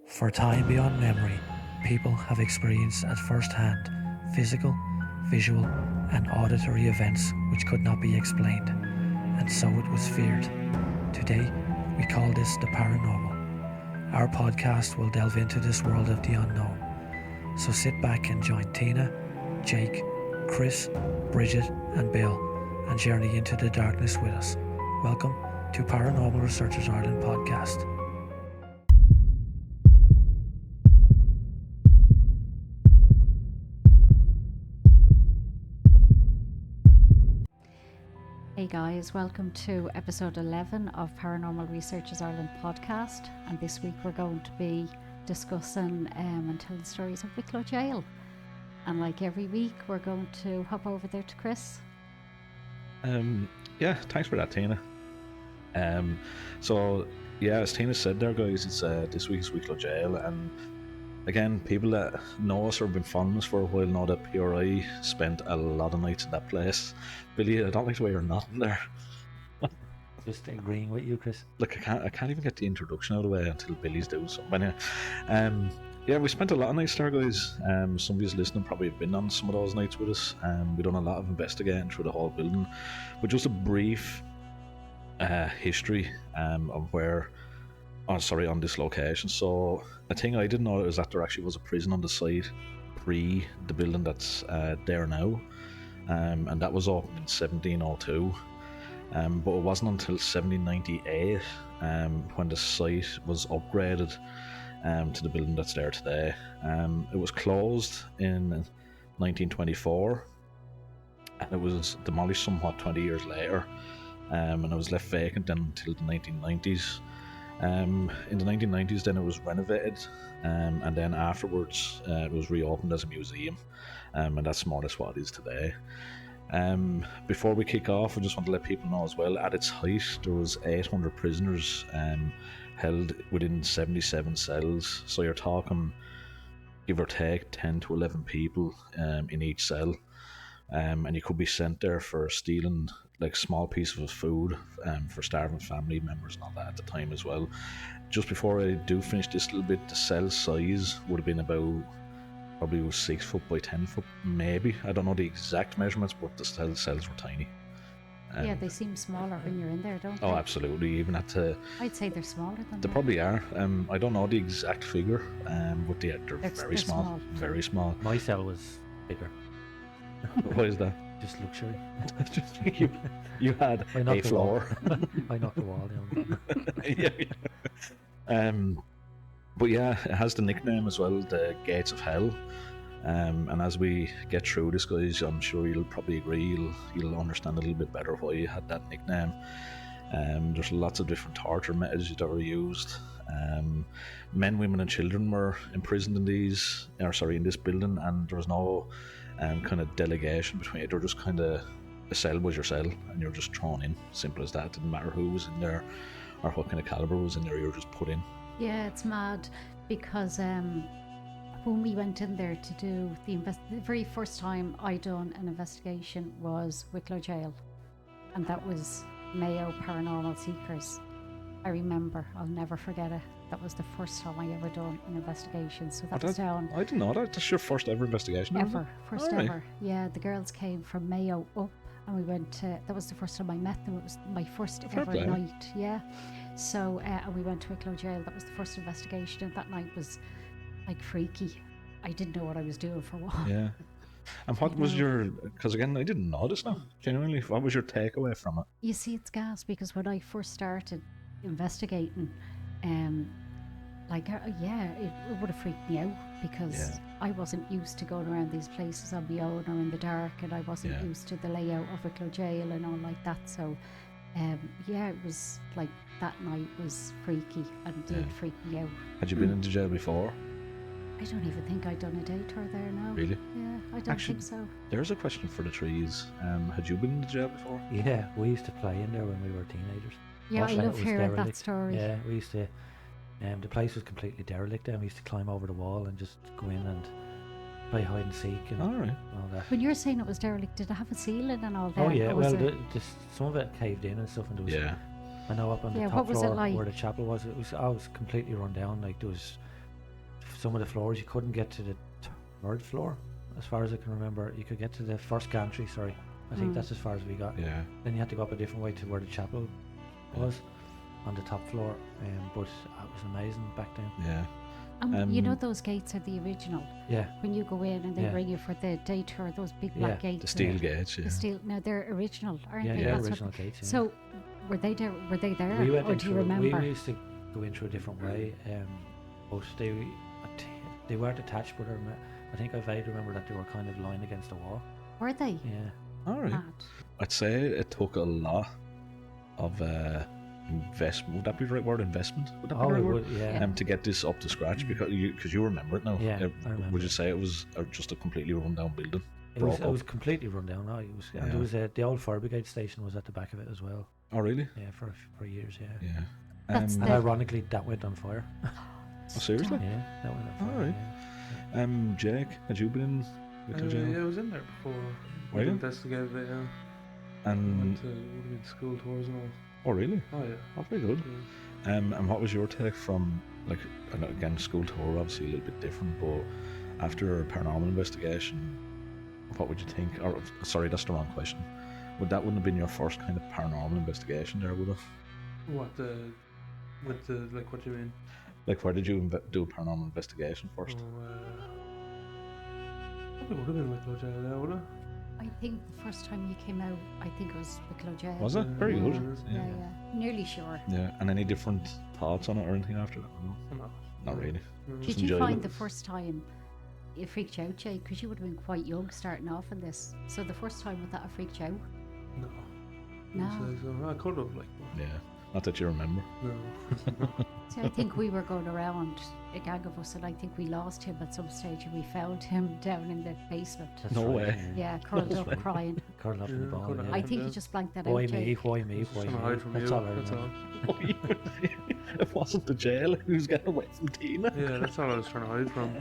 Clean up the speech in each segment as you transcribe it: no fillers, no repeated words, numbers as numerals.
For time beyond memory, people have experienced at first hand physical, visual, and auditory events which could not be explained, and so it was feared. Today, we call this the paranormal. Our podcast will delve into this world of the unknown. So sit back and join Tina, Jake, Chris, Bridget, and Bill and journey into the darkness with us. Welcome to Paranormal Researchers Ireland podcast. Hey guys, welcome to episode 11 of Paranormal Researchers Ireland podcast, and this week we're going to be discussing and telling stories of Wicklow Gaol. And like every week, we're going to hop over there to Chris. Yeah, thanks for that, Tina. As Tina said there, guys, it's this week's Wicklow Gaol, and again, people that know us or have been following us for a while know that PRI spent a lot of nights in that place. Billy, I don't like the way you're nodding there. Just agreeing with you, Chris. Look, I can't even get the introduction out of the way until Billy's doing something. Anyway, we spent a lot of nights there, guys. Some of you listening probably have been on some of those nights with us. We've done a lot of investigating through the whole building. But just a brief history of on this location. So a thing I didn't know is that there actually was a prison on the site pre the building that's there now. And that was opened in 1702. But it wasn't until 1798 when the site was upgraded to the building that's there today. It was closed in 1924 and it was demolished somewhat 20 years later, and it was left vacant then until the 1990s. In the 1990s then it was renovated, and then afterwards it was reopened as a museum, and that's more or less what it is today. Before we kick off, I just want to let people know as well, at its height there was 800 prisoners held within 77 cells, so you're talking give or take 10 to 11 people in each cell, and you could be sent there for stealing like small pieces of food for starving family members and all that at the time as well. Just before I do finish this little bit, the cell size would have been about probably 6 foot by 10 foot maybe. I don't know the exact measurements, but the cells were tiny. Yeah, they seem smaller when you're in there, don't they? Oh, absolutely. Even at I'd say they're smaller than they that. probably are. I don't know the exact figure, but they're very small. Very small. My cell was bigger. Why is that? Just luxury. you had a floor. I knocked the wall down. yeah. But yeah, it has the nickname as well, the Gates of Hell. And as we get through this, guys, I'm sure you'll probably agree, you'll understand a little bit better why you had that nickname. There's lots of different torture methods that were used. Men, women and children were imprisoned in this building, and there was no kind of delegation between it. They're just kind of, a cell was your cell and you're just thrown in, simple as that. Didn't matter who was in there or what kind of caliber was in there, you were just put in. Yeah, it's mad because when we went in there to do the very first time I done an investigation was Wicklow Gaol, and that was Mayo Paranormal Seekers. I remember, I'll never forget it. That was the first time I ever done an investigation. So that was down. I didn't know that. That's your first ever investigation? Ever. First ever. Yeah, the girls came from Mayo up and we went to, that was the first time I met them. It was my first ever night. Yeah. So, and we went to Wicklow Gaol. That was the first investigation, and that night was like freaky. I didn't know what I was doing for a while. Yeah. And what was your, because again, I didn't know this now, genuinely, what was your takeaway from it? You see, it's gas, because when I first started investigating, it would have freaked me out because I wasn't used to going around these places on my own or in the dark, and I wasn't used to the layout of Wicklow Gaol and all like that. So, it was like that night was freaky and did freak me out. Had you been into jail before? I don't even think I'd done a day tour there now. Really? Yeah, I don't think so. There's a question for the trees. Had you been into jail before? Yeah, we used to play in there when we were teenagers. Yeah, I love hearing that story. Yeah, we used to. The place was completely derelict, and we used to climb over the wall and just go in and play hide and seek and all that. When you're saying it was derelict, did it have a ceiling and all that? Oh yeah, well, some of it caved in and stuff, and there was I know up on the top what was floor it like? where the chapel was, it was completely run down. Like there was some of the floors you couldn't get to the third floor, as far as I can remember. You could get to the first gantry. Sorry, I think that's as far as we got. Yeah. Then you had to go up a different way to where the chapel was on the top floor. But it was amazing back then. Yeah. You know those gates are the original. Yeah. When you go in and they bring you for the day tour, those big black gates. The steel gates. Yeah. The steel. No, they're original, aren't they? Yeah, That's original gates. Yeah. So, were they there? Were they there? We went or in do you through- remember? We used to go in through a different way. But they weren't attached, but I think I vaguely remember that they were kind of lying against the wall. Were they? Yeah. All right. Mad. I'd say it took a lot of investment. Would that be the right word? Investment? Would that be the Oh, right it word? would, yeah. To get this up to scratch, because you remember it now. Yeah, I remember Would you it. say it was just a completely run down building? It was completely run down. No, it was, and there was the old fire brigade station was at the back of it as well. Oh, really? Yeah, for years. Yeah. Yeah. That's And the- ironically, that went on fire. Oh, seriously? Yeah, that went on fire. Alright. Yeah. Jake, had you been in Wicklow Gaol? Yeah, I was in there before. Were We you? investigated it, yeah. And Went to would have been school tours and all. oh, really? Oh yeah. Oh, very good. Yeah. And what was your take from, like, I know, again, school tour obviously a little bit different, but after a paranormal investigation, what would you think? Or sorry, that's the wrong question. Wouldn't have been your first kind of paranormal investigation there, would have? What with the like? What do you mean? Like, where did you do a paranormal investigation first? Probably would have been Wicklow Gaol, yeah, would it? I think the first time you came out, I think it was Wicklow Gaol. Was it? Very yeah, good. Yeah, nearly sure. Yeah. And any different thoughts on it or anything after that? No, No. not really. Mm. Just Did you enjoyable. find the first time it freaked you out, Jay? Because you would have been quite young starting off in this. So the first time, would that have freaked you out? No. No. I'd say so. I could have like. Yeah. Not that you remember. No. See, I think we were going around, a gang of us, and I think we lost him at some stage, and we found him down in the basement. That's No right, way. Yeah, curled up right. crying. Curled up in the Yeah, ball. curled up. Yeah. I think Yeah. he just blanked that Why out, me? Jay. Why me? Just Why trying to me? hide from That's you. all I That's remember. all. It wasn't the jail who's getting away from Tina. Yeah, that's all I was trying to hide from.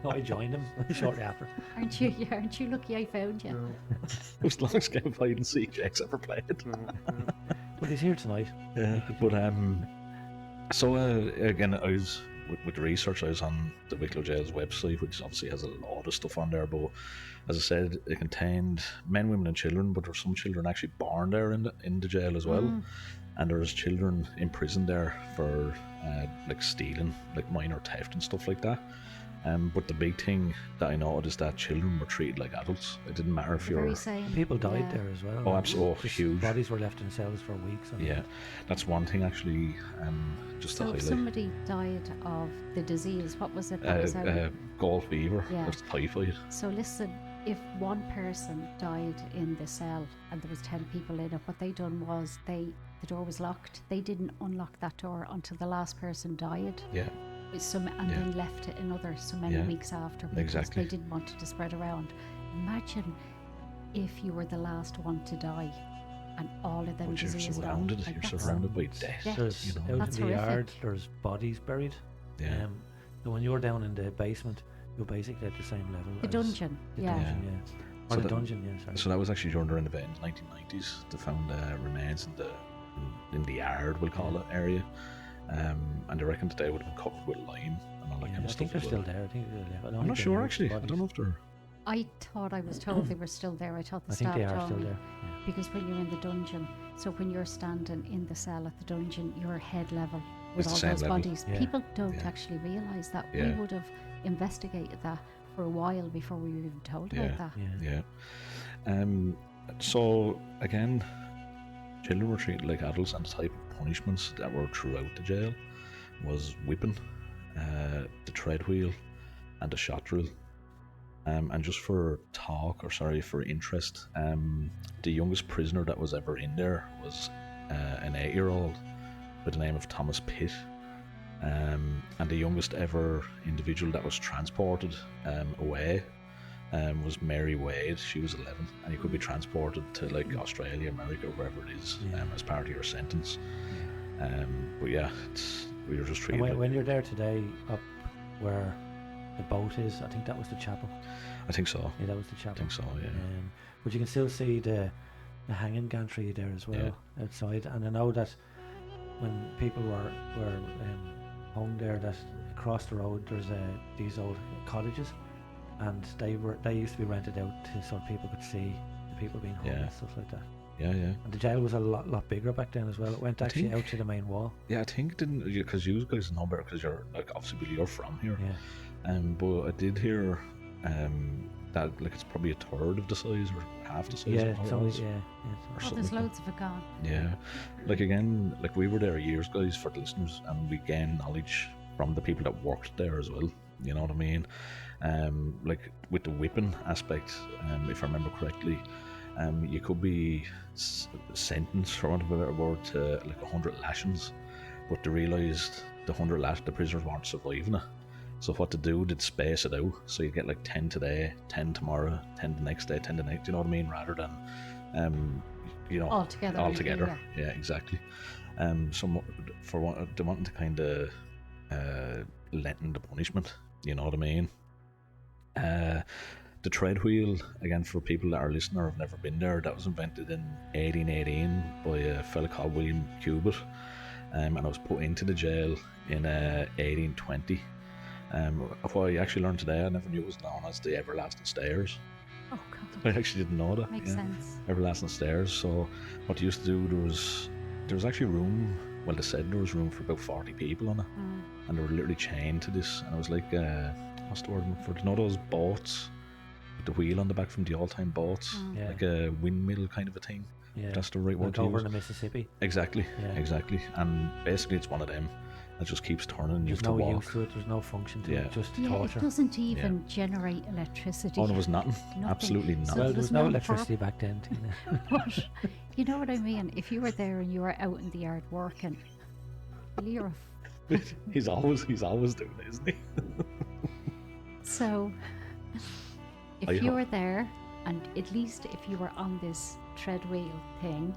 No, I joined him shortly after. Aren't you? Yeah, aren't you lucky I found you? No. It was the longest game of hide and seek Jake's ever played. No. But he's here tonight. Yeah, but so again, I was with the research. I was on the Wicklow Gaol's website, which obviously has a lot of stuff on there. But as I said, it contained men, women, and children. But there were some children actually born there in the jail as well, and there's children imprisoned there for like stealing, like minor theft and stuff like that. But the big thing that I noted is that children were treated like adults. It didn't matter if you're. Very same. People died Yeah. there as well. Oh, absolutely. Just Huge. Bodies were left in cells for weeks. And Yeah, that's one thing actually. Just to So if highlight. somebody died of the disease, what was it that was out? Gall fever, Yeah. or typhoid. So listen, if one person died in the cell and there was 10 people in it, what they done was the door was locked. They didn't unlock that door until the last person died. Yeah, Then left it another so many Yeah. weeks after because Exactly. they didn't want it to spread around. Imagine if you were the last one to die and all of them but you're diseases surrounded. Like, You're that's- surrounded by death. Yeah. There's You know. out That's in the horrific. yard. There's bodies buried. Yeah, So when you're down in the basement, you're basically at the same level. The as dungeon, The yeah. dungeon, yeah. So Or the that- dungeon, yeah. Sorry. so that was actually during the event in the 1990s. They found remains in the yard, we'll call it, area, and they reckon that they would have been covered with lime and all that Yeah, kind I of think stuff. they're as still well. there. I think they're there. I don't I'm think not they sure moved actually. I bodies. don't know if they're. I thought I was told they were still there. I thought the I think staff they are told still me. there. Yeah. Because when you're in the dungeon, so when you're standing in the cell at the dungeon, you're head level with It's the all same those level. bodies. Yeah. People don't Yeah. actually realise that. Yeah. We would have investigated that for a while before we were even told Yeah. about that. Yeah. Yeah. So again, children were treated like adults, and the type of punishments that were throughout the jail was whipping, the tread wheel, and the shot drill. And just for for interest, the youngest prisoner that was ever in there was an 8-year-old by the name of Thomas Pitt. And the youngest ever individual that was transported away was Mary Wade. She was 11, and you could be transported to like Australia, America, wherever it is, Yeah. as part of your sentence. But yeah, we were just And treated. when you're there today, up where the boat is, I think that was the chapel. I think so. Yeah, that was the I chapel. think so. Yeah. But you can still see the hanging gantry there as well outside. And I know that when people were hung there that across the road there's these old cottages, and they used to be rented out so people could see the people being hung and stuff like that. Yeah. And the jail was a lot bigger back then as well. It went actually out to the main wall. Yeah, I think didn't because you guys know better because you're like obviously Billy, you're from here. Yeah. But I did hear that like it's probably a third of the size or half the size. Yeah, of it's how it only, was. yeah. Or Oh, something there's like loads of it gone. that. Yeah, like again, like we were there years, guys, for the listeners, and we gained knowledge from the people that worked there as well. You know what I mean? Like with the whipping aspect, if I remember correctly, you could be sentenced, for want of a better word, to like 100 lashings, but they realised the prisoners weren't surviving it. So what to do, they'd space it out. So you get like 10 today, 10 tomorrow, 10 the next day, 10 the next. You know what I mean? Rather than, All together. Altogether. Yeah, exactly. So they wanting to kind of lighten the punishment. You know what I mean? The tread wheel, again, for people that are listening or have never been there, that was invented in 1818 by a fella called William Cubitt, and I was put into the jail in 1820. What I actually learned today, I never knew it was known as the everlasting stairs. Oh, God. I actually didn't know that. Makes sense. Everlasting stairs. So what they used to do, there was actually room. Well, they said there was room for about 40 people on it, and they were literally chained to this. And it was like, what's the word for? You know those boats with the wheel on the back from the old-time boats, Yeah. like a windmill kind of a thing. Yeah. That's the right word Like to over use. in the Mississippi. Exactly, Yeah. exactly. And basically, it's one of them that just keeps turning. You There's have to no walk. use to it. There's no function to Yeah. it. Just Yeah, torture. it doesn't even generate electricity. Oh, there was nothing. Nothing. Absolutely So nothing. Well, there there was was no no electricity back then, Tina. But you know what I mean? If you were there and you were out in the yard working, you're he's always doing it, isn't he? so if I you hope- were there, and at least if you were on this treadmill thing,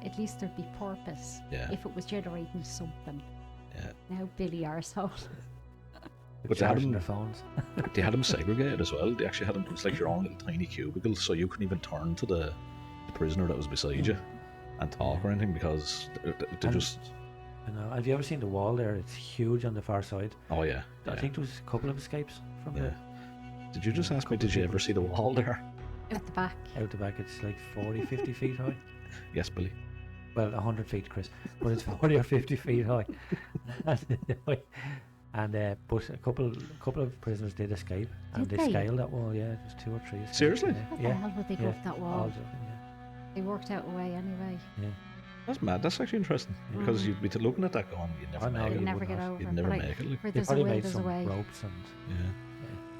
at least there'd be purpose. Yeah. If it was generating something. Yeah. Now Billy arsehole. But they had Charging him- their phones. They had them segregated as well. They actually had them. It's like your own little tiny cubicle, so you couldn't even turn to the prisoner that was beside you and talk or anything because they And- just. I know. Have you ever seen the wall there? It's huge on the far side. Oh yeah. I yeah. think there was a couple of escapes from Yeah. there. Did you just ask me? Did you ever see the wall there? At the back. Out the back, it's like 40, 50 feet high. Yes, Billy. Well, 100 feet, Chris, but it's 40 or 50 feet high. And but a couple of prisoners did escape, and Did they they? scaled that wall. Yeah, there's 2 or 3. escaped, Seriously? What Yeah. the hell would they go yeah. up that All wall? joking, They worked out a way anyway. yeah. That's mad. That's actually interesting because you'd be looking at that going, you'd never I know, make You'd it. never would get not. over You'd it. never But make it. Like, where They there's a probably will, made there's a some way. ropes, and yeah.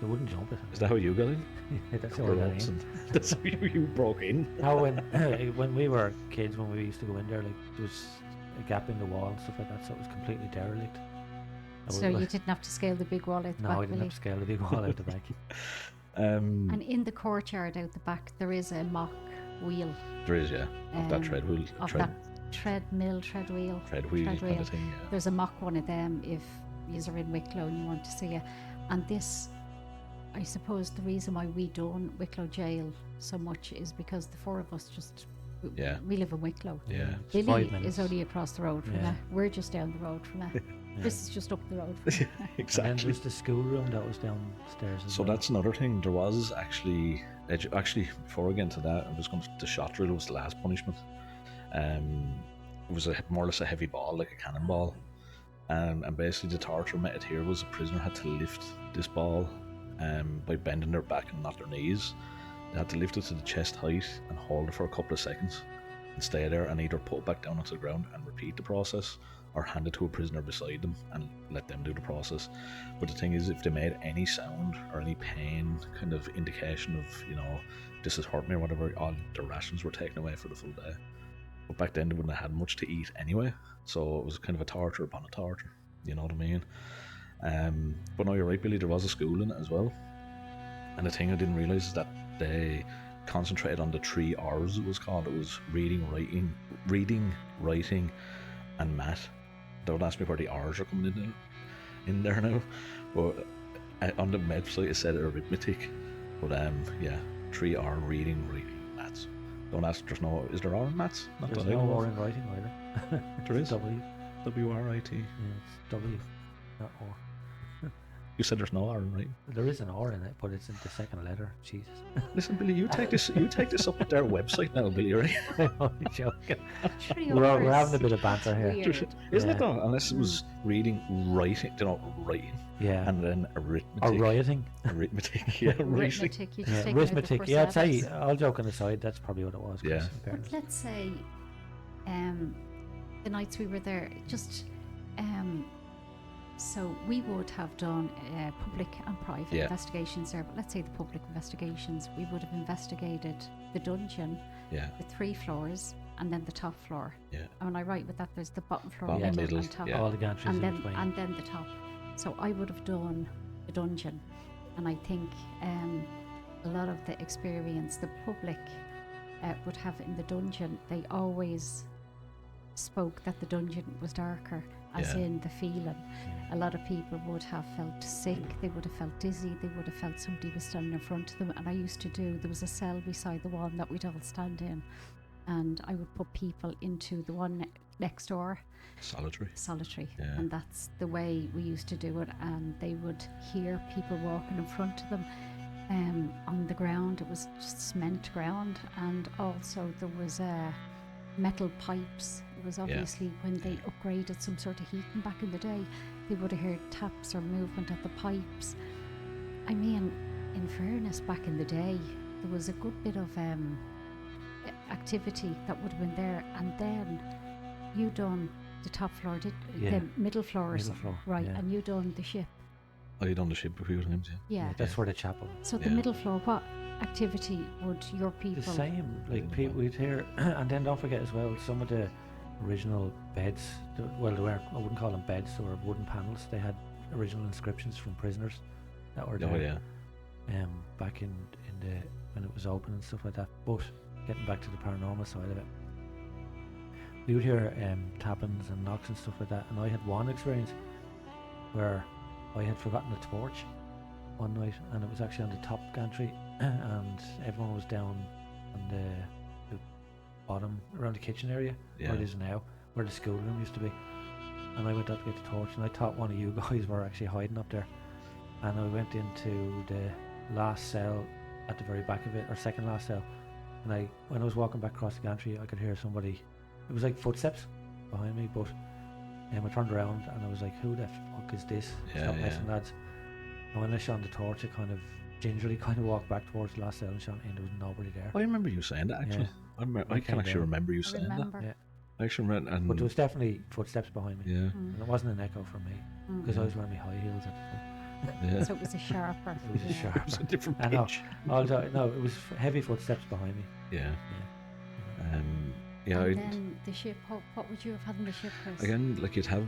they wouldn't jump it. Is that how you got in? That's Couple how of I got ropes in. and that's how you broke in. Now, when we were kids, when we used to go in there, like there was a gap in the wall and stuff like that, so it was completely derelict. I So would- you didn't have to scale the big wall out the No, back, I didn't Billy. have to scale the big wall out the back. And in the courtyard out the back, there is a mock wheel There is, yeah, of that Um, tread wheel, of tread that tread wheel. wheel kind treadwheel. of thing. Yeah. There's a mock one of them if you're in Wicklow and you want to see it. And this, I suppose, the reason why we done Wicklow Jail so much is because the 4 of us just Yeah. we live in Wicklow. Yeah. It's Billy 5 minutes. is only across the road from Yeah. it. We're just down the road from it. Yeah. This is just up the road from it. And then Exactly. there's the schoolroom that was downstairs as So well. that's another thing. There was actually before I get into that, I'm just going to the shot drill was the last punishment. It was more or less a heavy ball, like a cannonball, and basically the torture method here was the prisoner had to lift this ball by bending their back and not their knees. They had to lift it to the chest height and hold it for a couple of seconds and stay there and either put it back down onto the ground and repeat the process or hand it to a prisoner beside them and let them do the process. But the thing is, if they made any sound or any pain kind of indication of, you know, this has hurt me or whatever, all their rations were taken away for the full day. But back then they wouldn't have had much to eat anyway, so it was kind of a torture upon a torture, you know what I mean? But no, you're right, Billy, there was a school in it as well. And the thing I didn't realise is that they concentrated on the 3 R's, it was called. It was reading, writing, and math. Don't ask me where the R's are coming in there now. But on the website it said arithmetic. But yeah, 3R, reading, writing, maths. Don't ask, is there R in maths? Not There's that I no know R of. in writing either. There is? W. W-R-I-T. Yeah, it's W, not O. You said there's no R, right? There is an R in it, but it's in the second letter. Jesus. Listen, Billy, you take this up with their website now, Billy, right? I'm only joking. Three We're R's. having a bit of banter here. Weird. Isn't Yeah. it though? Unless it was reading, writing, writing, Yeah. and then Or arithmetic. rioting. Arithmetic, yeah, writing. Arithmetic, you just Yeah. take out the Arithmetic. first Yeah, I'd say, letters. all joking aside, that's probably what it was. Chris, Yeah. in But fairness. let's say, the nights we were there, just, so we would have done public and private Yeah. investigations there. But let's say the public investigations, we would have investigated the dungeon, Yeah, the 3 floors, and then the top floor. yeah. Am I right with that? There's the bottom floor, Bottom, middle, middle, and top. yeah. All the gantries and in then between. and then the top. So I would have done the dungeon, and I think a lot of the experience the public would have in the dungeon, they always spoke that the dungeon was darker, as Yeah. in the feeling. A lot of people would have felt sick, they would have felt dizzy, they would have felt somebody was standing in front of them. And I used to do, there was a cell beside the one that we'd all stand in, and I would put people into the one next door, Solitary. solitary, Yeah. and that's the way we used to do it. And they would hear people walking in front of them on the ground. It was just cement ground, and also there was metal pipes. It was obviously when they upgraded some sort of heating back in the day, they would have heard taps or movement at the pipes. I mean, in fairness, back in the day there was a good bit of activity that would have been there. And then you done the top floor, Yeah. the middle floors, Middle floor, right? yeah. And you done the ship, I done the ship a few times, yeah. yeah. That's where the chapel. So the Yeah. middle floor, what activity would your people? The same, like Mm. people we'd hear, and then don't forget as well, some of the original beds. Well, they weren't. I wouldn't call them beds. They were wooden panels. They had original inscriptions from prisoners that were Oh, there. yeah. Back in the when it was open and stuff like that. But getting back to the paranormal side of it, we would hear tappings and knocks and stuff like that. And I had one experience where I had forgotten a torch one night, and it was actually on the top gantry, and everyone was down on the bottom around the kitchen area where it Yeah. is now, where the schoolroom used to be. And I went up to get the torch, and I thought one of you guys were actually hiding up there. And I went into the last cell at the very back of it, or second last cell. And when I was walking back across the gantry, I could hear somebody. It was like footsteps behind me, but I turned around and I was like, "Who the fuck is this? Yeah, Stop yeah. messing, lads!" And when I shone the torch, I kind of gingerly kind of walked back towards the last cell and shone in. There was nobody there. I remember you saying that, actually. I I can came actually down. remember you I saying that. remember. Yeah. I actually remember, and But there was definitely footsteps behind me, yeah, Mm, and it wasn't an echo from me mm. because I was wearing my high heels at the time. yeah. So it was a sharper. It was a yeah. sharp. It was a different I know. pitch. Although no, it was heavy footsteps behind me. Yeah. Yeah. Yeah, And I'd- then the ship. What would you have had in the ship, Chris? again, like you'd have,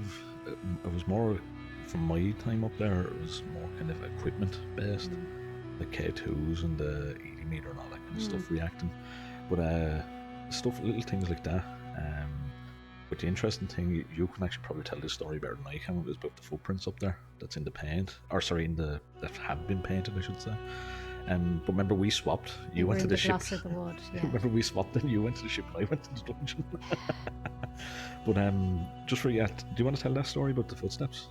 it was more, from my time up there, it was more kind of equipment based, Mm. the K2s and the 80 meter and all that kind of stuff Mm. reacting. But little things like that. But the interesting thing, you can actually probably tell this story better than I can, is about the footprints up there that's in the paint, or sorry, that have been painted, I should say. But remember, we swapped. They You were went to in the ship. gloss of the wood. Yeah. Remember, we swapped, and you went to the ship, and I went to the dungeon. But just for you, do you want to tell that story about the footsteps?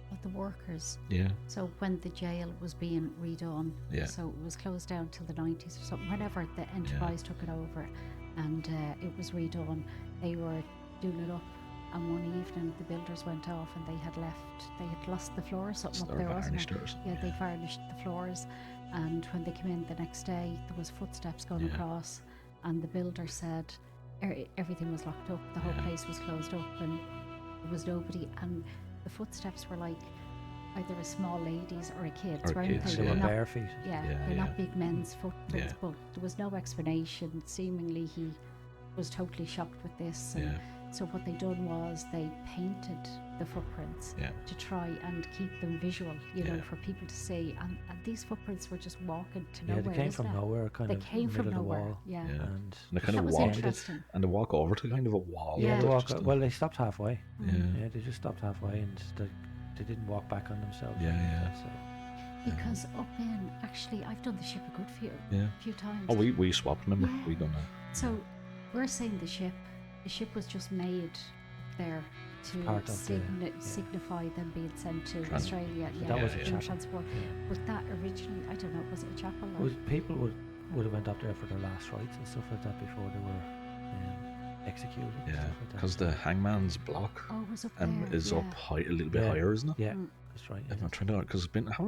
But the workers. Yeah. So when the jail was being redone, Yeah. so it was closed down till the 90s or something, whenever the Enterprise took it over, and it was redone, they were doing it up. And one evening the builders went off and they had lost the floor or something up Or there, wasn't varnished it? or something, Yeah, they varnished the floors. And when they came in the next day, there was footsteps going Yeah. across, and the builder said everything was locked up, the whole Yeah. place was closed up, and there was nobody. And the footsteps were like either a small lady's or a kid's, Or weren't kids, they? They were Not- bare feet. yeah, Yeah, they're yeah. not big men's footprints, Yeah. but there was no explanation. Seemingly he was totally shocked with this. And Yeah. so what they done was they painted the footprints Yeah. to try and keep them visual, Yeah. for people to see. And these footprints were just walking to Yeah, nowhere. they came isn't from it? nowhere, kind They of came middle from of the nowhere. wall. Yeah. Yeah. And And they kind That of was walk, interesting. and they walk over to kind of a wall. Yeah. they Just well, they stopped halfway. yeah. Yeah, they just stopped halfway, and they didn't walk back on themselves. Yeah, yeah. So, Because up in, actually, I've done the ship a good Yeah. few times. Oh, we swapped. Remember, Yeah. we done that. So we're saying the ship was just made there to part of the- signify them being sent to Trans- Australia. So Yeah, that was a in chapel. transport. Yeah. But that originally, I don't know, was it a chapel? It was, people would have went up there for their last rites and stuff like that before they were executed. and Yeah, stuff like that. because the hangman's block Oh, it was up there. is yeah. up high, a little bit Yeah. higher, isn't it? Yeah, Mm. that's right. I'm Yeah. trying to because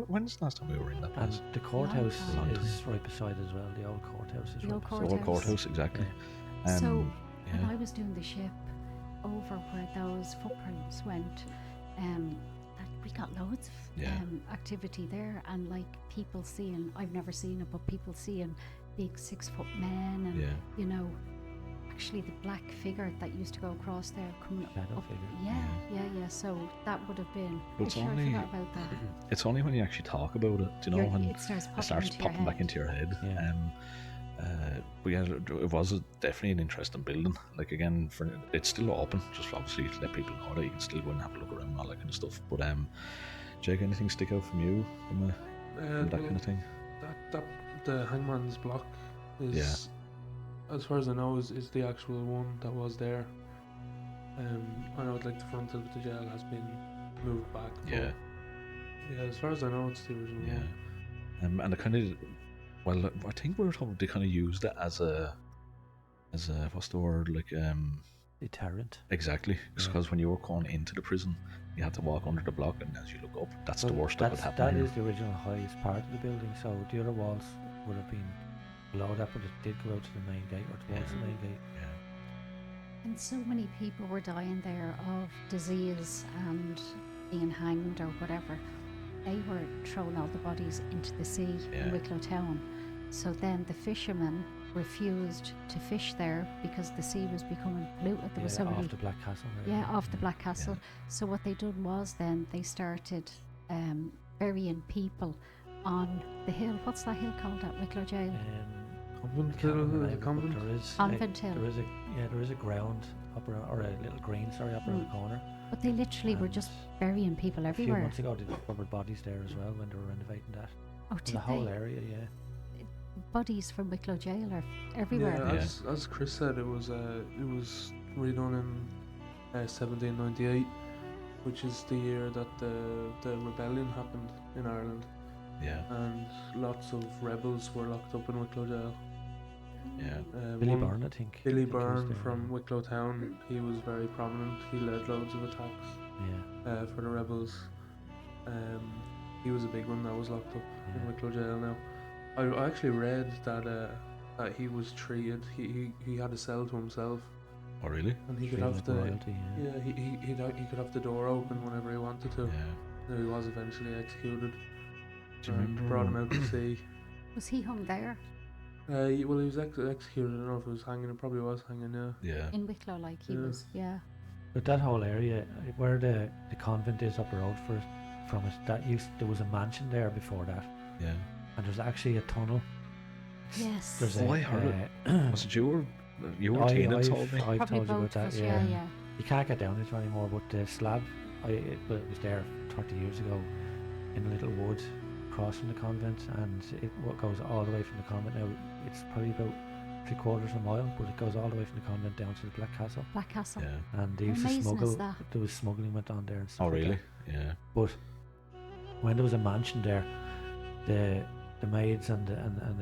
when's the last time we were in that And place? the courthouse Long time. is right beside as well. The old courthouse is The right old beside. The old courthouse, exactly. So, when yeah. I was doing the ship over where those footprints went, that we got loads of Yeah. activity there, and like people seeing, I've never seen it, but people seeing big 6-foot men, and Yeah. you know, actually the black figure that used to go across there coming Shadow up. figure. Yeah. So that would have been. But it's sure, I only- forgot about that. It's only when you actually talk about it, do you know, when It starts popping, it starts into your popping back head. into your head. Yeah. But yeah, it was definitely an interesting building. Like again, it's still open. Just obviously to let people know that you can still go and have a look around and all that kind of stuff. But Jake, anything stick out from you from that kind of thing? That the Hangman's Block is, as far as I know, is the actual one that was there. I know like the front of the jail has been moved back. but Yeah. Yeah, as far as I know, it's the original Yeah. one. And the kind of, well, I think we were told they kind of used it as a what's the word, like Deterrent. exactly, Yeah. because when you were going into the prison, you had to walk under the block, and as you look up, that's the Well, worst that could That happen. is the original highest part of the building. So the other walls would have been below that, but it did go out to the main gate or towards Yeah. the main gate. Yeah. And so many people were dying there of disease and being hanged or whatever. They were throwing all the bodies into the sea Yeah. in Wicklow town. So then the fishermen refused to fish there because the sea was becoming polluted. There was so many, off the Black Castle. There. yeah, off the Black Castle. So what they done was then they started burying people on the hill. What's that hill called at Wicklow Jail? Convent I can't Hill, remember the is name it of it, Convent? but there is Convent Hill. there is a ground up around, or a little green, sorry, up around the corner. But they literally were And just burying people A few everywhere. months ago, they discovered bodies there as well when they were renovating that. Oh, In did the whole they? area, yeah. Bodies from Wicklow Jail are everywhere. Yeah, Yeah. as Chris said, it was redone in 1798, which is the year that the rebellion happened in Ireland, Yeah. and lots of rebels were locked up in Wicklow Jail. Yeah. Billy One- Byrne, I think. Billy I think he was Byrne there, from Wicklow Town, he was very prominent. He led loads of attacks Yeah. for the rebels. He was a big one that was locked up in Yeah. Wicklow Jail now. I actually read that he was treated. He had a cell to himself, Oh really? and he could Treated have like the royalty, yeah. he could have the door open whenever he wanted to. Yeah. Now he was eventually executed Do you and remember? brought him out to sea. Was he hung there Well, he was executed. I don't know if it was hanging. It probably was hanging. Yeah. Yeah. in Wicklow? Like he Yeah. was, yeah. But that whole area, where the convent is up the road from it, there was a mansion there before that, Yeah. and there's actually a tunnel. Yes. There's Oh, a, I heard Was it you or I- Tina I've- told me? I've Probably told you about both of that. us, Yeah. yeah. You can't get down it anymore, but the slab, it was there 30 years ago in a little wood across from the convent, and what goes all the way from the convent now. It's probably about 3/4 of a mile, but it goes all the way from the convent down to the Black Castle. Black Castle. Yeah. And they How used to amazing is smuggle. that? There was smuggling went on there and stuff. Oh like really? that. Yeah. But when there was a mansion there, the maids and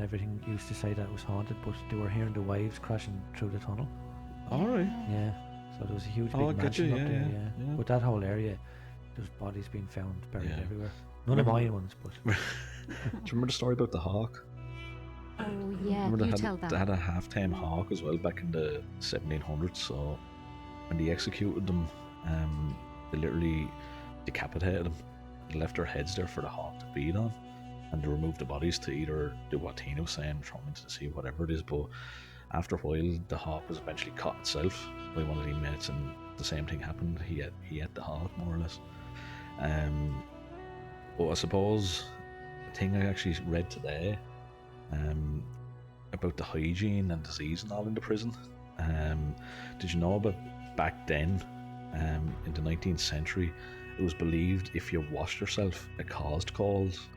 everything used to say that it was haunted, but they were hearing the waves crashing through the tunnel. All right. Yeah. So there was a huge Oh, I big get mansion you, up yeah, there. yeah, yeah. But that whole area, there's bodies being found buried Yeah. everywhere. None of Remember- mine ones, but Do you remember the story about the hawk? Oh yeah, Remember you they tell had, that. they had a half-tame hawk as well back in the 1700s. So when they executed them, they literally decapitated them. They left their heads there for the hawk to feed on, and they removed the bodies to either do what Tina was saying, throw them into the sea, whatever it is. But after a while, the hawk was eventually caught itself by one of the inmates, and the same thing happened. He ate the hawk more or less. But I suppose the thing I actually read today about the hygiene and disease and all in the prison. Did you know about back then, in the 19th century, it was believed if you washed yourself, it caused colds,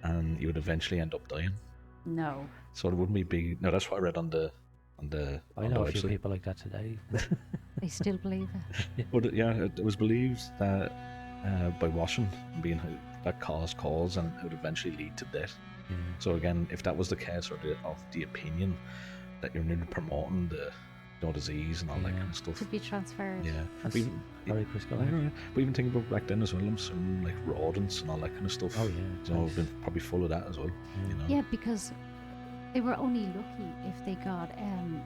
and you would eventually end up dying. No. So it wouldn't be big. No, that's what I read on the I know a few website. people like that today. They still believe it. But it was believed that by washing, being that caused cause and it would eventually lead to death. Yeah. So again, if that was the case, or of the opinion that you're nearly promoting the disease and all that Yeah. kind of stuff. To be transferred. Yeah. That's But even, very critical. but even think about back then as well, some like rodents and all that kind of stuff. Oh yeah. You know, we've been probably full of that as well. You know. Yeah, because they were only lucky if they got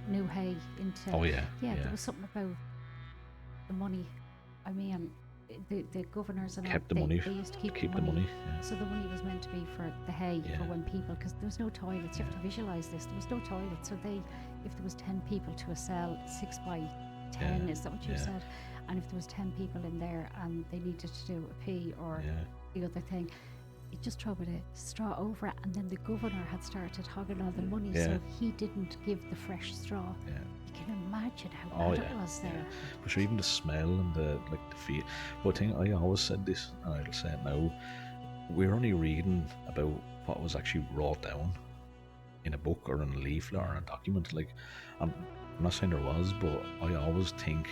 new hay into. Oh yeah. Yeah, there was something about the money. I mean, the governors and Kept all, the money. They used to keep the money. Yeah. So the money was meant to be for the hay Yeah. for when people, because there was no toilets. You have to visualize this. There was no toilets, so if there was 10 people to a cell, 6 by 10, Yeah. is that what you Yeah. said? And if there was 10 people in there and they needed to do a pee or Yeah. the other thing, you just throw a bit of straw over it, and then the governor had started hogging all the money, Yeah. so he didn't give the fresh straw. Yeah. You can imagine how Oh, bad yeah, it was there. yeah. But sure, even the smell and the feel. But I think I always said this, and I'll say it now. We're only reading about what was actually wrote down in a book or in a leaflet or in a document. Like, I'm not saying there was, but I always think,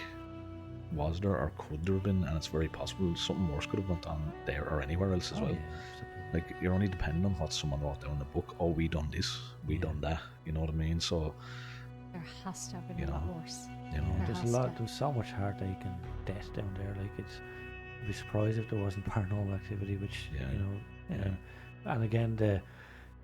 was there or could there have been? And it's very possible something worse could have went on there or anywhere else as well. Yeah, absolutely. Like, you're only depending on what someone wrote down in the book. Oh, we done this, we Yeah. done that. You know what I mean? So, There has to have been You a lot know, worse. you know, There There's has a lot. to. There's so much heartache and death down there. Like I'd be surprised if there wasn't paranormal activity. Which Yeah. you know, Yeah. and again the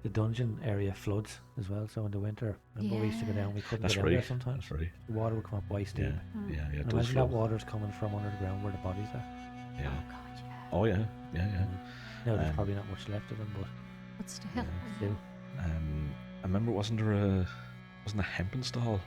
dungeon area floods as well. So in the winter, remember we used to go Yeah. down. We couldn't that's get out there right. sometimes. That's right. The water would come up waist deep. Yeah. Mm. Yeah. Yeah. It And does imagine that flow. water's coming from under the ground where the bodies are. Yeah. Oh God, yeah. Oh yeah. Yeah. Yeah. Now there's Um, probably not much left of them, but But still, Yeah, still. I remember, wasn't a Hempenstall?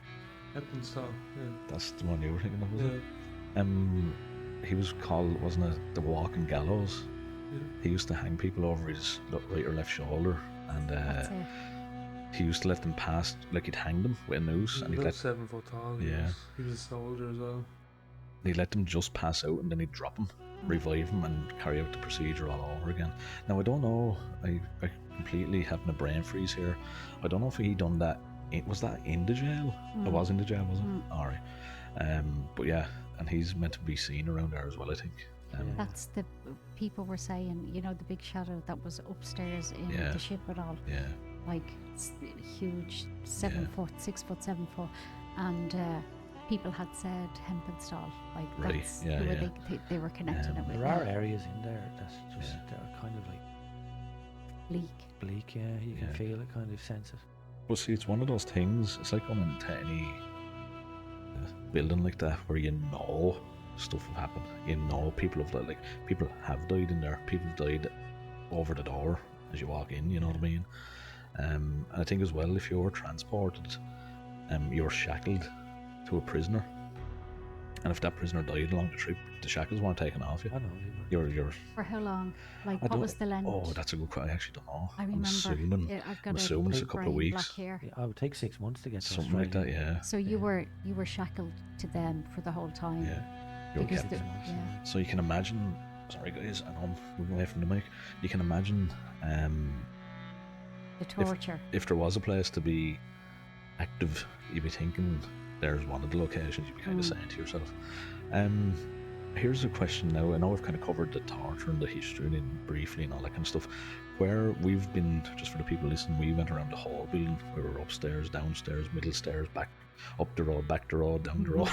Ep11, yeah. That's the one you were thinking of, was Yeah. it? He was called, wasn't it, the Walking Gallows? Yeah. He used to hang people over his right or left shoulder, and that's it. he used to let them pass, like he'd hang them with a noose, He and was he'd about let 7 foot tall. Yeah. He was a soldier as well. them just pass out, and then he'd drop them, revive them, and carry out the procedure all over again. Now I don't know. I completely having a brain freeze here. I don't know if he done that. Was that in the jail? It was in the jail, was it? Mm. All right. But yeah, and he's meant to be seen around there as well, I think. That's the people were saying, you know, the big shadow that was upstairs in Yeah. the ship and all, Yeah, like huge, 7 Yeah. foot, 6 foot, 7 foot, and people had said Hempenstall, like Right, that's yeah, who yeah. they were connecting it with. There are areas in there that's just Yeah. they're kind of like Bleak. bleak. Yeah, you can Yeah. feel it, kind of sense it. but see, it's one of those things. It's like going into any building like that where you know stuff have happened. You know people have died. Like people have died in there. People have died over the door as you walk in. You know what I mean? And I think as well, if you're transported, you're shackled to a prisoner, and if that prisoner died along the trip, the shackles weren't taken off you. I know. You're. For how long? Like, I what don't- was the length? Oh, that's a good question. I actually don't know. I I'm remember. assuming. I've got I'm a assuming it's a big couple of brain weeks. block here. Yeah, I would take 6 months to get to Something like Australia. that. Yeah. So you were shackled to them for the whole time. Yeah. You're Because kept. the, 6 months, yeah. So you can imagine. Sorry guys, I know I'm moving away from the mic. You can imagine The torture. if there was a place to be active, you'd be thinking there's one of the locations. You'd be kind of saying to yourself. Here's a question now. I know we've kind of covered the torture and the history and briefly and all that kind of stuff. Where we've been, just for the people listening, we went around the whole building. We were upstairs, downstairs, middle stairs, back up the road, back the road, down the road.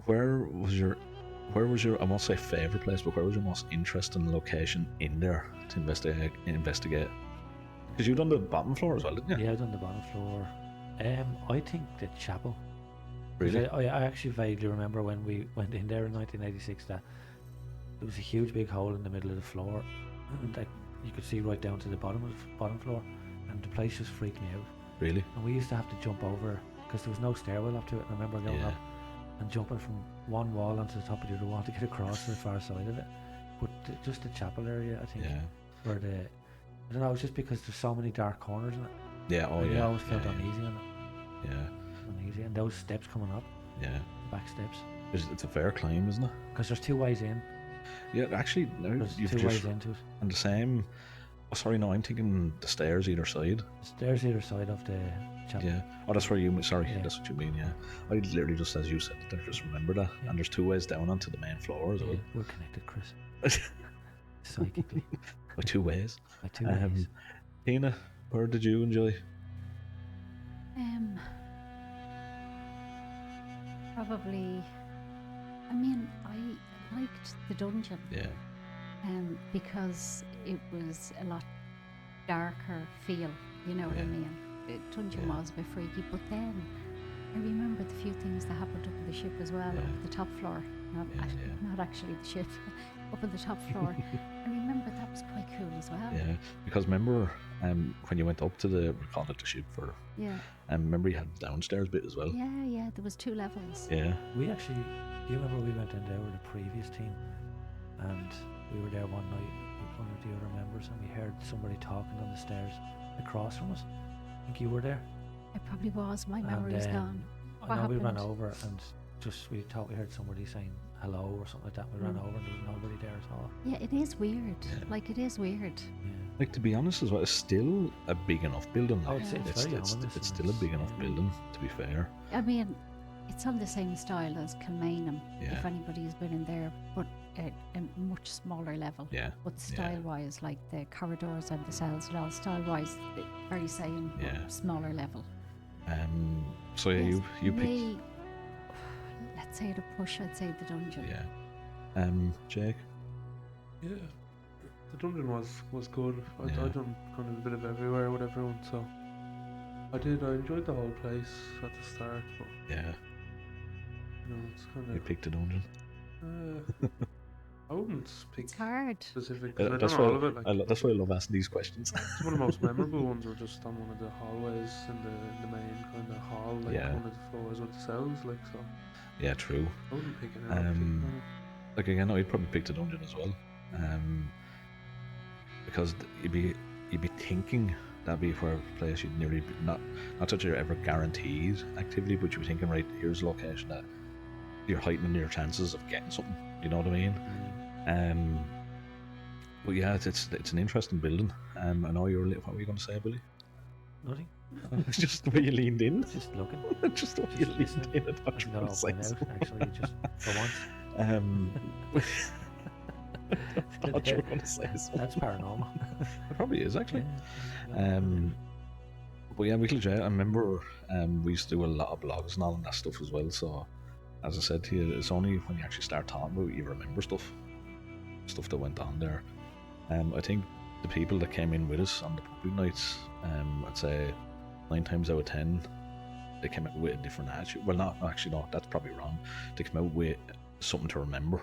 Where was your, I won't say favourite place, but where was your most interesting location in there to investigate? Because you've done the bottom floor as well, didn't you? Yeah, I've done the bottom floor. I think the chapel. 'Cause Really? I actually vaguely remember when we went in there in 1986 that there was a huge big hole in the middle of the floor, and like you could see right down to the bottom of the bottom floor, and the place just freaked me out. Really? And we used to have to jump over because there was no stairwell up to it. I remember going Yeah. up and jumping from one wall onto the top of the other wall to get across to the far side of it. But just the chapel area, I think, Yeah. where I don't know, it's just because there's so many dark corners in it. Yeah. Oh and yeah. I always felt yeah, uneasy on it. Yeah. Uneasy, and those steps coming up, Yeah. back steps, It's a fair climb, isn't it? because there's 2 ways in. Yeah. Actually, now There's you've 2 just ways into it. and the same. Oh, sorry, no. I'm thinking the stairs either side. The stairs either side of the chap. Yeah. Oh, that's where you. Sorry, Yeah. that's what you mean. Yeah. I literally just as you said it there, just remember that. Yeah. And there's 2 ways down onto the main floor as Yeah, well. we're connected, Chris. Psychically. By 2 ways. By 2 ways. Tina, where did you enjoy? Probably. I mean, I liked the dungeon. Yeah. Because it was a lot darker feel. You know what I Yeah. mean? The dungeon Yeah. was a bit freaky, but then I remember the few things that happened up on the ship as well, Yeah. up at the top floor. Not, Yeah, act- yeah. not actually the ship, up on the top floor. I remember that was quite cool as well. Yeah. Because remember, when you went up to the, we called it the ship for, Yeah, remember you had the downstairs bit as well. yeah. There was 2 levels. Yeah. We actually, do you remember we went in there with the previous team, and we were there one night with one of the other members, and we heard somebody talking on the stairs across from us. I think you were there. It probably was. My And, memory's gone. I What know we ran happened? over and just we thought we heard somebody saying hello or something like that. We ran over and there was nobody there at all. Yeah, it is weird. Yeah. Like, it is weird. Yeah. Like, to be honest as well, it's still a big enough building. Oh, like, it's it's, very it's, ominous it's and still a big enough yeah. building, to be fair. I mean, it's on the same style as Kilmainham, Yeah. if anybody's been in there, but at a much smaller level. Yeah. But style-wise, like the corridors and the cells and all, style-wise, very same, but Yeah. smaller level. So yeah, Yes, you picked. me, let's say the push, I'd say the dungeon. Yeah. Jake. Yeah, the dungeon was good. I Yeah. done kind of a bit of everywhere with everyone, so I enjoyed the whole place at the start, but Yeah. it's kind You of. picked the dungeon. I wouldn't pick It's hard. specific because I That's don't know why all of it. Like, that's why I love asking these questions. some of the most memorable ones were just on one of the hallways in the main kind of hall, like Yeah. one of the floors with the cells, like so. Yeah, true. I wouldn't pick any particular. Like again, I'd probably pick the dungeon as well. Because you'd be thinking that'd be where a place you'd nearly be, not that you're ever guaranteed activity, but you'd be thinking, right, here's a location that you're heightening your chances of getting something. You know what I mean? But yeah, it's an interesting building. I know what were you going to say, Billy? Nothing. It's just the way you leaned in. Just looking. Just the way you leaned listening. in. I thought Actually you got were all going put to say out, actually, just for once. I thought you were going to say something. That's paranormal. It probably is, actually. Yeah. But yeah, Wicklow Gaol, I remember we used to do a lot of blogs and all of that stuff as well. So, as I said to you, it's only when you actually start talking about it you remember stuff that went on there. I think the people that came in with us on the public nights, I'd say 9 times out of 10, they came out with a different attitude. Well, no, that's probably wrong. They came out with something to remember,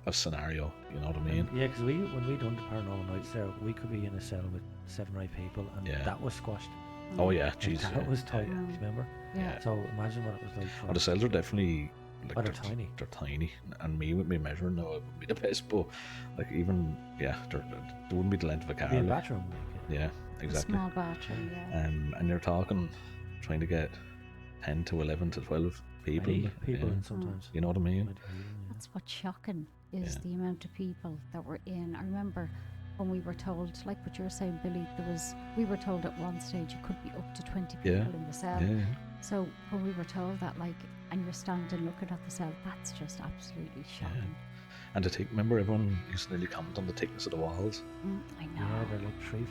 a scenario. You know what I mean? Yeah, because when we done the paranormal nights there, we could be in a cell with 7 or 8 people, and Yeah. that was squashed. Oh yeah, Like, jeez. that was tight. yeah. Do you remember? Yeah. So imagine what it was like. For Oh, the cells are definitely like Oh, they're tiny. They're tiny, and me with me measuring, no, it would be the best. But like even they wouldn't be the length of a car. be a like. bathroom. Like, Yeah, A exactly. small bathroom, yeah. And you're talking, trying to get 10 to 11 to 12 people. many people yeah. in sometimes. You know what I mean? Might be, yeah. That's what's shocking is Yeah. the amount of people that were in. I remember when we were told, like what you were saying, Billy, we were told at one stage it could be up to 20 people Yeah. in the cell. Yeah, So when we were told that, like, and you're standing looking at the cell, that's just absolutely shocking. and remember everyone used to nearly comment on the thickness of the walls. I know. Yeah, they're like 3 feet.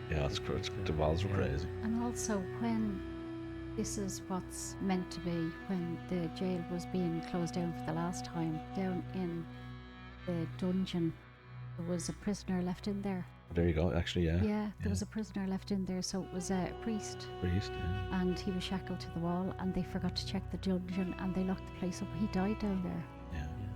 Yeah, that's correct. The walls were Yeah. crazy. And also when this is what's meant to be, when the jail was being closed down for the last time, down in the dungeon, there was a prisoner left in there. There you go. Actually, yeah. Yeah, there was a prisoner left in there, so it was a priest, Priest, yeah. and he was shackled to the wall, and they forgot to check the dungeon, and they locked the place up. He died down there. Yeah. Yeah.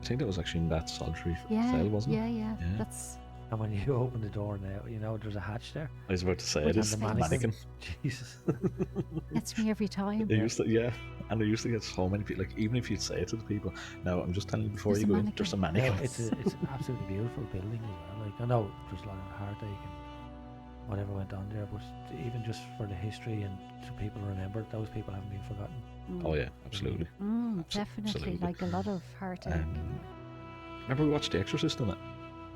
I think that was actually in that solitary Yeah, cell, wasn't yeah, it? yeah, Yeah. That's And when you open the door now, you know there's a hatch there. I was about to say With it is the the mannequin. mannequin. Jesus. gets me every time. They used to, yeah, and they used to get so many people. Like even if you'd say it to the people, now I'm just telling you before There's you a go in, there's a No, mannequin. it's an absolutely beautiful building as well. Like I know there's a lot of heartache and whatever went on there, but even just for the history and so people remember, those people haven't been forgotten. Oh yeah, absolutely. Definitely, absolutely. like a lot of heartache. Remember we watched The Exorcist on it?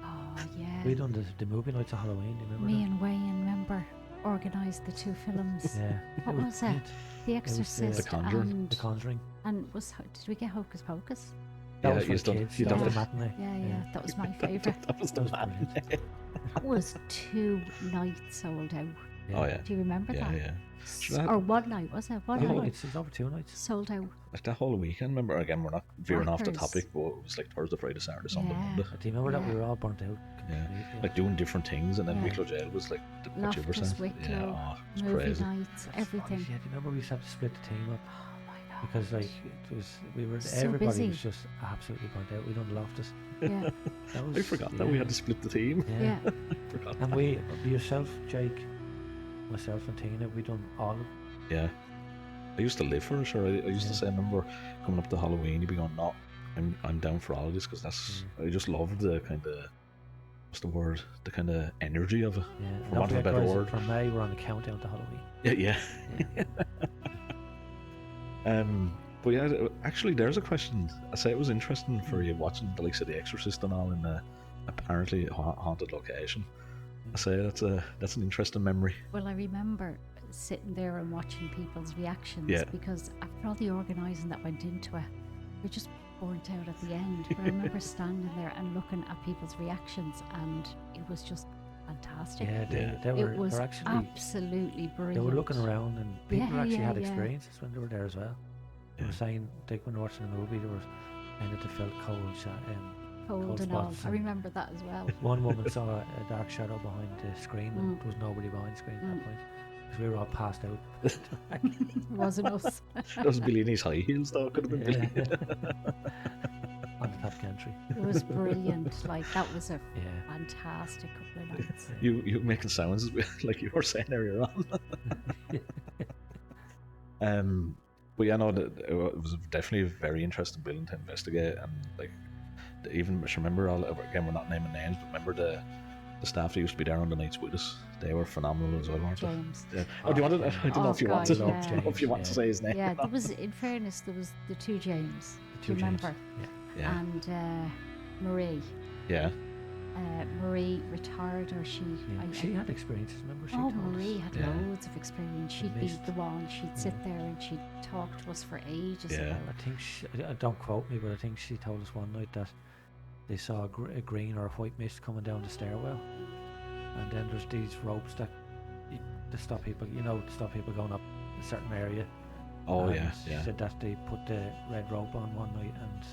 Oh yeah. We done the movie nights of Halloween. Do you remember Me that? and Wayne, remember? organised the two films. Yeah. What was it? brilliant. The was, Exorcist The Conjuring. and The Conjuring. did we get Hocus Pocus? That Yeah, was for you've the done- kids. you've That done was the- the matinee. Yeah, that was my favourite. That was the That was man. brilliant. That was 2 nights sold out. Oh yeah, Do you remember yeah, that? yeah. Sure, that- Or one night, was it? One Two night nights. It was over 2 nights. sold out. Like that whole weekend. Remember, again, we're not veering off the Workers. topic, but it was like Thursday, Friday, Saturday, Sunday, Yeah. Monday. Do you remember that Yeah. we were all burnt out? Yeah. completely? Like doing different things, and then Yeah. Wicklow Gaol was like what you were Loftus, saying. Wicklow, Yeah, oh, it was movie crazy. nights, everything. Yeah, do you remember we used to have to split the team up Oh my god. because like it was So everybody busy. was just absolutely burnt out. We done Loftus. Yeah, That was, I forgot that we had to split the team. yeah. I forgot. And we, yourself, Jake, myself, and Tina, we done all of Yeah. I used to live for it, sure. I used to Yeah. say, I remember coming up to Halloween, you'd be going, no, I'm down for all of this, because that's, I just loved the kind of, what's the word, the kind of energy of it. Yeah. For Don't want of a forget, better guys, word. from May, we're on the countdown to Halloween. Yeah. Yeah. But yeah, actually, there's a question. I say it was interesting for you watching the likes of The Exorcist and all in a apparently haunted location. I say that's an interesting memory. Well, I remember sitting there and watching people's reactions Yeah. because after all the organising that went into it, we just burnt out at the end. But I remember standing there and looking at people's reactions, and it was just fantastic. Yeah, Yeah. they were, It was they were actually absolutely brilliant. they were looking around, and people Yeah, actually yeah, had yeah. experiences when they were there as well. They Yeah. were saying, like when they were watching the movie, they were saying that they felt cold. Cold cold and all. spots I and- remember that as well. One woman saw a dark shadow behind the screen, and Mm. there was nobody behind the screen at Mm. that point because we were all passed out. It wasn't us. That was Billy in his high heels, though. Could have been Billy. On the top gantry. It was brilliant. Like, that was a Yeah. fantastic couple of nights. You making sounds like you were saying earlier on. But yeah, no, it was definitely a very interesting building to investigate, and like even just remember all again, we're not naming names, but remember the staff that used to be there on the nights with us. They were phenomenal as well, weren't they? James. Yeah. Oh, do you want to? I don't know Oh, if you God, want to. yeah. I don't know if you want to say his name. Yeah, there was, in fairness, there was the two James. The two Do you James. remember? Yeah. And Marie. Yeah. Marie retired, or she. Yeah. She had experiences. Remember, she Oh, told Marie us. had Yeah. loads of experience. She'd be Missed. the one. She'd sit there and she'd talk to us for ages. Yeah. About I think don't quote me, but I think she told us one night that they saw a green or a white mist coming down the stairwell, and then there's these ropes that to stop people, to stop people going up a certain area. Oh And yeah. She Yeah. said that they put the red rope on one night, and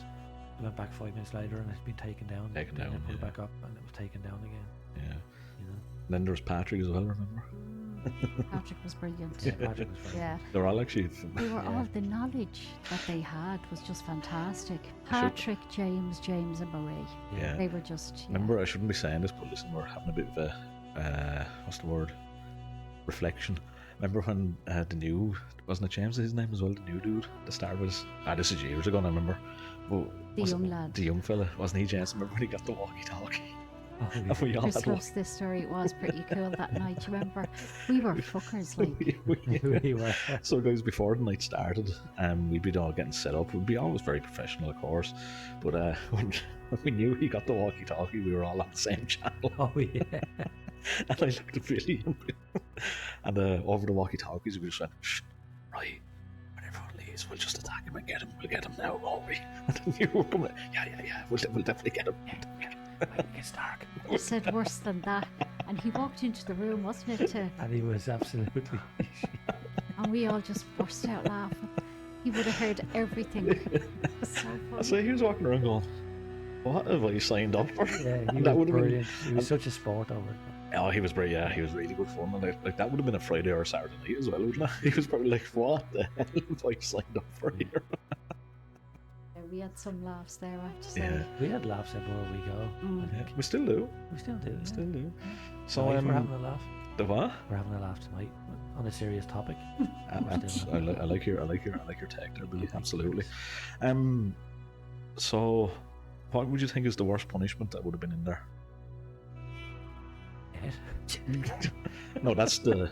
they went back 5 minutes later, and it's been taken down. Taken Then down, they put it yeah. back up, and it was taken down again. Yeah. You know, Then there's Patrick as well. Remember? Patrick was brilliant. yeah, Patrick was very Yeah. They're all actually. They were Yeah. all, the knowledge that they had was just fantastic. Patrick, James, and Marie. Yeah. They were just. Yeah. Remember, I shouldn't be saying this, but listen, we're having a bit of a what's the word? Reflection. Remember when the new, wasn't it James his name as well? The new dude, the star was. This is years ago. I remember. But The was young it lad. the young fella, wasn't he, James? Remember when he got the walkie-talkie? Oh, yeah. And we all Chris had loves this story. It was pretty cool that night. You remember? We were fuckers, like. We were. So guys, before the night started, we'd be all getting set up. We'd be always very professional, of course. But when we knew he got the walkie-talkie, we were all on the same channel. Oh yeah. And I looked at Billy, and over the walkie-talkies, we just went, shh, right, when everyone leaves, we'll just attack him and get him. We'll get him now, won't we? And then you were coming, yeah, we'll definitely get him. It gets dark. He said worse than that. And he walked into the room, wasn't it? And he was absolutely. And we all just burst out laughing. He would have heard everything. It was so funny. So he was walking around going, what have I signed up for? Yeah, he And that was would have been, brilliant. He was such a sport over it. oh, he was great, yeah, he was really good fun. And like that would have been a Friday or a Saturday night as well, wouldn't it? He was probably like, what the hell have I signed up for here? Yeah, we had some laughs there, I have to say. Yeah. We had laughs everywhere we go. Mm. I Yeah, think. we still do. We still do. Yeah. Still do. So, Tonight we're having a laugh. the what? We're having a laugh tonight on a serious topic. I like your take there, Billy. Absolutely. So, what would you think is the worst punishment that would have been in there? Yes. No, that's the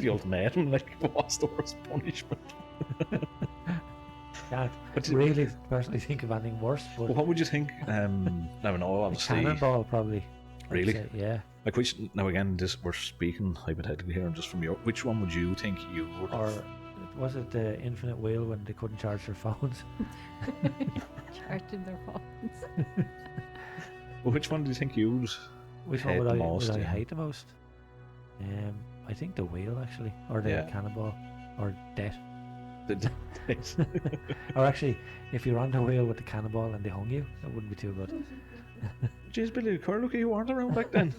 ultimatum. Like, what's the worst punishment? Can't What do- really personally think of anything worse, but What would you think? I don't know. Obviously, cannonball probably. Really? say, yeah. Like which? Now again, this we're speaking hypothetically here, and just from your, which one would you think you would? Or was it the infinite wheel when they couldn't charge their phones? Charging their phones. Well, which one do you think you'd? Which hate one the would most, I yeah. hate the most? I think the wheel actually, or the Yeah. cannonball, or death. The- Or actually, if you're on the wheel with the cannonball and they hung you, that wouldn't be too good. Jeez, Billy Curlucky, you weren't around back then.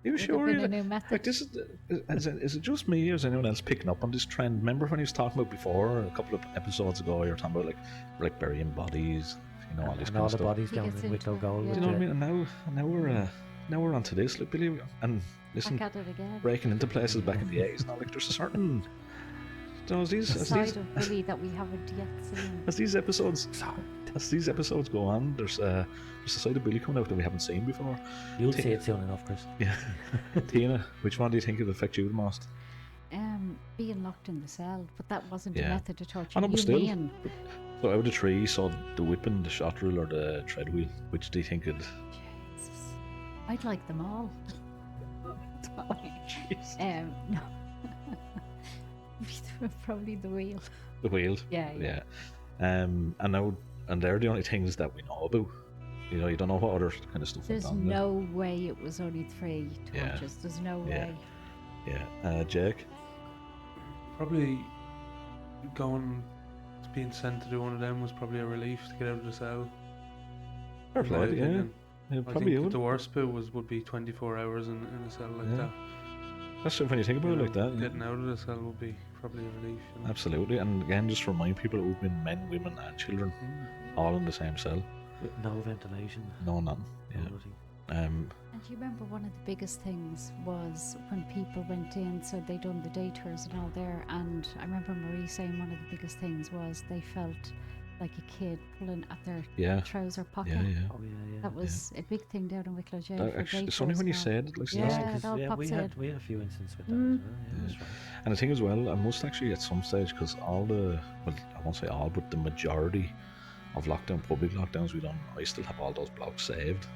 You Would sure? have been You a new method. like this is it just me or is anyone else picking up on this trend? Remember when he was talking about before a couple of episodes ago? You were talking about like burying bodies, all this And kind all of the stuff. bodies He down gets in into Wicklow it, Gaol. yeah. with Do you know what I the- mean? And now we're onto this, like Billy, and listen, Back at it again. breaking into places back in the 80s. Now, like there's a certain, as The these side of Billy that we haven't yet seen. as these episodes go on, there's a side of Billy coming out that we haven't seen before. You'll see it soon enough, Chris. Yeah, Tina, which one do you think would affect you the most? Being locked in the cell, but that wasn't a Yeah. method to torture. I know, but You still. mean So out of the three, so the whipping, the shot rule, or the tread wheel, which do you think would? Jesus. I'd like them all. No. Probably the wheel. The wheel. Yeah. And now, and they're the only things that we know about. You don't know what other kind of stuff. There's went on there. no way it was only 3 Yeah. tortures. There's no Yeah. way. Yeah. Jake. Probably being sent to do one of them was probably a relief to get out of the cell. Fair in my play. Yeah. opinion. Yeah. I Probably think you would. the worst bit would be 24 hours in a cell like Yeah. that. That's when you think about it like that. Yeah. Getting out of the cell would be probably a relief. Absolutely. And again, just remind people that we've been men, women, and children all in the same cell. With no ventilation. No, nothing. no Yeah. nothing. And do you remember one of the biggest things was when people went in, so they done the day tours and all there, and I remember Marie saying one of the biggest things was they felt like a kid pulling at their Yeah. trouser pocket. Yeah. Yeah. Oh yeah. That was a big thing down in Wicklow Jail That for actually, day it's only tours when you now. said it, like, Yeah. that's- it all we pops had in. a few instances with that Mm. as well. Yeah, that's right. And the thing as well, I must actually at some stage, because all the, well, I won't say all, but the majority of public lockdowns we done, I still have all those blogs saved.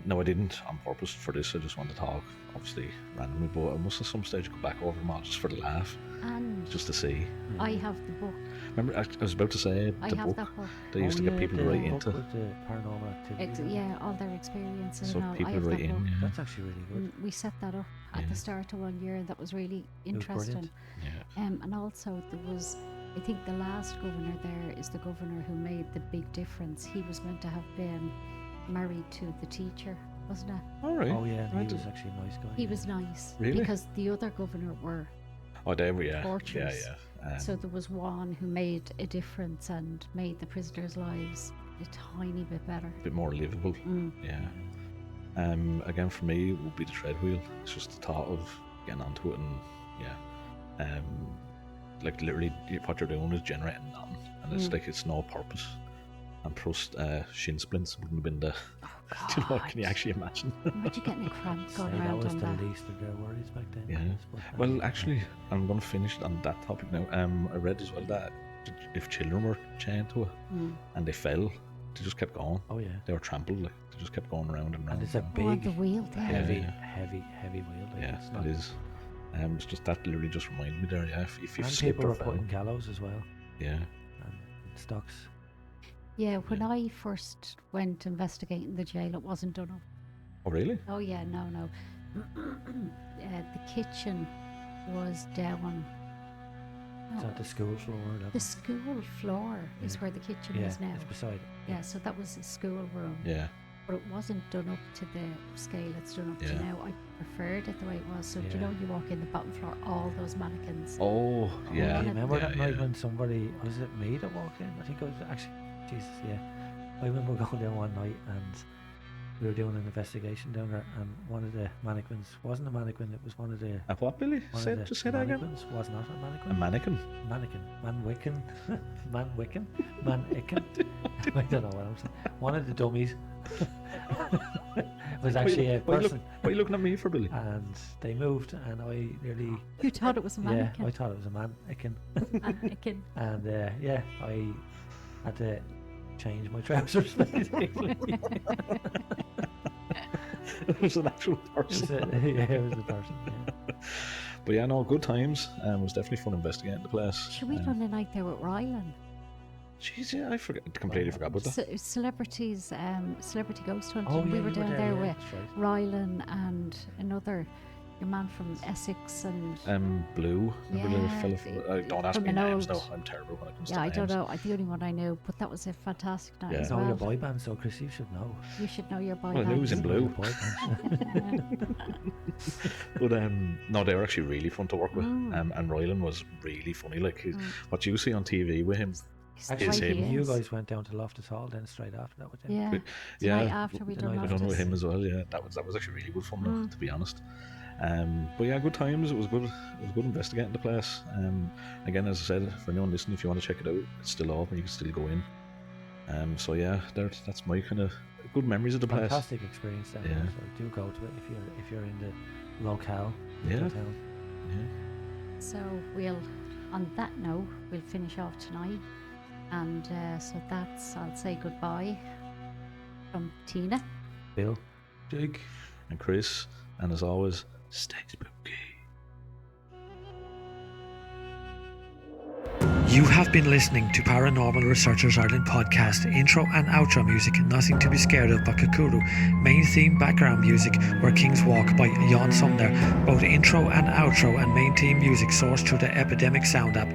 No, I didn't on purpose for this. I just wanted to talk, obviously randomly, but I must at some stage go back over them all just for the laugh, And just to see. I have the book. Remember, I was about to say I the have book that book. they used to get people to the write book into, with the paranormal activity. Yeah, all their experiences so and all. people I have write that in. book. Yeah. That's actually really good. And we set that up at Yeah. the start of one year, and that was really It was brilliant. interesting. Yeah. And also there was, I think the last governor there is the governor who made the big difference. He was meant to have been married to the teacher, wasn't it? All right. Oh yeah, and Right. he was actually a nice guy. He was nice. Really? Because the other governor were. Oh, there we are. Tortures. Yeah. So there was one who made a difference and made the prisoners' lives a tiny bit better. a bit more livable. Mm. Yeah. Again, for me, it would be the tread wheel. It's just the thought of getting onto it and like literally what you're doing is generating nothing, and it's like it's no purpose. And plus, shin splints wouldn't have been the. Oh, Do you know? God. Can you actually imagine? Imagine getting a cramp going That around was on the that. least of their worries back then. Yeah. I guess, but, Well, actually, I'm going to finish on that topic now. I read as well that if children were chained to it Mm. and they fell, they just kept going. oh yeah, They were trampled. Like they just kept going around and around. and it's a and around. Oh, the big, wheel there. heavy, Yeah. heavy wheel. Like, Yeah, it's not, it is. It's just that literally just reminded me there. Yeah, if you And slipped people or were fell. putting gallows as well, Yeah. and stocks. Yeah, when I first went investigating the jail, it wasn't done up. Oh really? Oh yeah, no. The kitchen was down. It's No, at the school floor. That the school floor is Yeah. where the kitchen yeah, is now. it's beside it. Yeah, so that was a school room, Yeah. but it wasn't done up to the scale it's done up to Yeah. now. I preferred it the way it was. So do you Yeah. know, you walk in the bottom floor, all those mannequins. Oh yeah. yeah. Do you remember Yeah, that night yeah. when somebody, was it me that walked in? I think it was actually, Jesus, yeah. I remember going down one night and we were doing an investigation down there, and one of the mannequins wasn't a mannequin, it was one of the. What, Billy? One Say, of the just say that again. mannequins was not a mannequin. A mannequin. Mannequin. Man-wicken. Man-wicken. Man-icken. I don't know what I'm saying. One of the dummies was actually a Why you person. What are you looking at me for, Billy? And they moved, and I nearly. You thought it was a Yeah, mannequin. I thought it was a mannequin. Mannequin. And yeah, I had to change my trousers basically. It was an actual It was person. it was a person. Yeah. But yeah, no, good times. It was definitely fun investigating the place. Should we run a night there with Rylan? Jeez, yeah, I completely forgot about that. Celebrities, celebrity ghost hunting. Oh, we yeah, were you down there yeah, with that's right. Rylan and your man from Essex and Blue, the little Yeah, fella. Don't ask from me an names. No, old- I'm terrible when it comes yeah, to I names. don't know. The only one I knew, but that was a fantastic night Yeah. as Know your well. boy band, so Chris, you should know. You should know your boy Well, I knew he was in bands. Blue. Your boy band. But no, they were actually really fun to work with. Mm. And Rylan was really funny. Like what you see on TV with him. He's the Actually, Is way he him. you is. guys went down to Loftus Hall then straight after that with him. Yeah. But- The yeah, night after we the done night I don't know Loftus. him as well. Yeah, that was actually really good fun. Mm. To be honest. But yeah, good times. It was good. It was good investigating the place. Again, as I said, for anyone listening, if you want to check it out, it's still open. You can still go in. So yeah, that's my kind of good memories of the place. Fantastic experience down Yeah. there. So do go to it if you're in the locale. Yeah. Town. Yeah. So on that note, we'll finish off tonight. And so I'll say goodbye from Tina. Bill. Jake. And Chris, and as always, stay spooky. You have been listening to Paranormal Researchers Ireland podcast. Intro and outro music, Nothing to be Scared of by Kakuru. Main theme background music, Where Kings Walk by Jan Sumner. Both intro and outro and main theme music sourced through the Epidemic Sound app.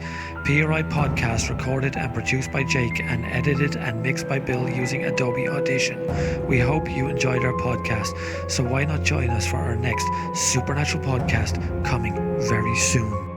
PRI podcast recorded and produced by Jake and edited and mixed by Bill using Adobe Audition. We hope you enjoyed our podcast, so why not join us for our next supernatural podcast coming very soon.